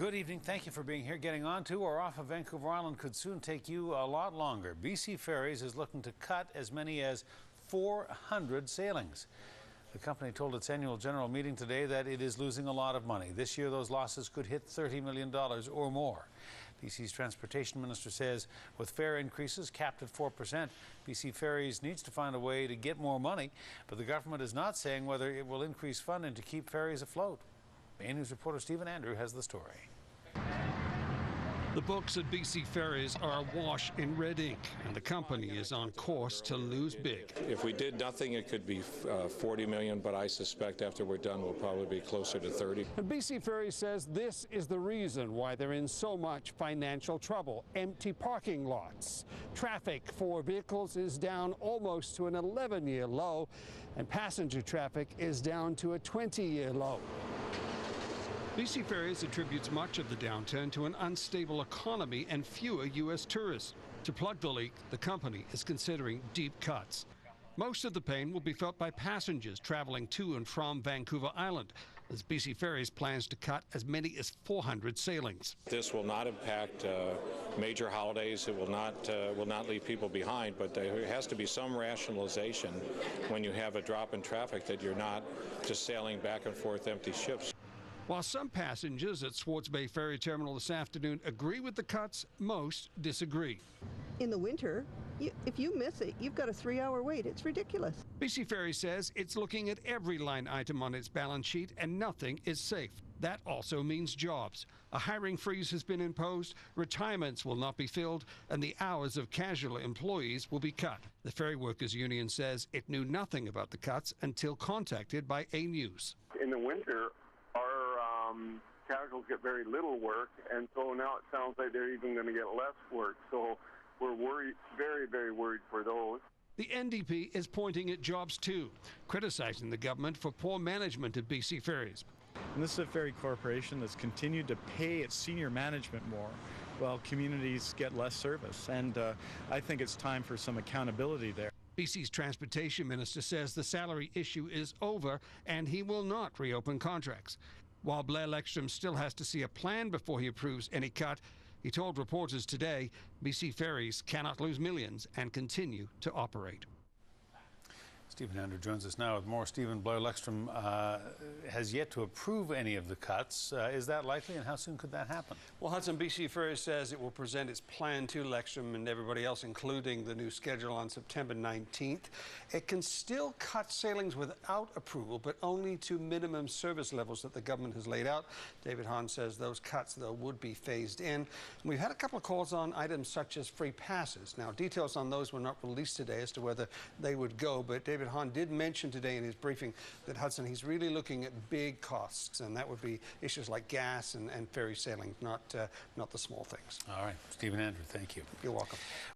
Good evening. Thank you for being here. Getting on to or off of Vancouver Island could soon take you a lot longer. BC Ferries is looking to cut as many as 400 sailings. The company told its annual general meeting today that it is losing a lot of money. This year, those losses could hit $30 million or more. BC's transportation minister says with fare increases capped at 4%, BC Ferries needs to find a way to get more money, but the government is not saying whether it will increase funding to keep ferries afloat. Main News reporter Stephen Andrew has the story. The books at BC Ferries are awash in red ink, and the company is on course to lose big. If we did nothing, it could be 40 million, but I suspect after we're done, we'll probably be closer to 30. And BC Ferries says this is the reason why they're in so much financial trouble. Empty parking lots. Traffic for vehicles is down almost to an 11-year low, and passenger traffic is down to a 20-year low. BC Ferries attributes much of the downturn to an unstable economy and fewer U.S. tourists. To plug the leak, the company is considering deep cuts. Most of the pain will be felt by passengers traveling to and from Vancouver Island, as BC Ferries plans to cut as many as 400 sailings. This will not impact major holidays. It will not leave people behind, but there has to be some rationalization when you have a drop in traffic that you're not just sailing back and forth empty ships. While some passengers at Swartz Bay Ferry Terminal this afternoon agree with the cuts, most disagree. In the winter, if you miss it, you've got a 3-hour wait. It's ridiculous. BC Ferry says it's looking at every line item on its balance sheet and nothing is safe. That also means jobs. A hiring freeze has been imposed, retirements will not be filled, and the hours of casual employees will be cut. The Ferry Workers Union says it knew nothing about the cuts until contacted by A News. In the winter, our casuals get very little work, and so now it sounds like they're even going to get less work. So we're worried, very, very worried for those. The NDP is pointing at jobs too, criticizing the government for poor management at BC Ferries. And this is a ferry corporation that's continued to pay its senior management more while communities get less service. And I think it's time for some accountability there. BC's transportation minister says the salary issue is over and he will not reopen contracts. While Blair Lekstrom still has to see a plan before he approves any cut, he told reporters today BC Ferries cannot lose millions and continue to operate. Stephen Andrew joins us now with more. Stephen, Blair Lekstrom has yet to approve any of the cuts. Is that likely, and how soon could that happen? Well, Hudson, BC Ferries says it will present its plan to Lekstrom and everybody else, including the new schedule on September 19th. It can still cut sailings without approval, but only to minimum service levels that the government has laid out. David Hahn says those cuts, though, would be phased in. And we've had a couple of calls on items such as free passes. Now, details on those were not released today as to whether they would go, but David Hahn did mention today in his briefing that, Hudson, he's really looking at big costs, and that would be issues like gas and ferry sailing, not the small things. All right. Stephen Andrew, thank you. You're welcome.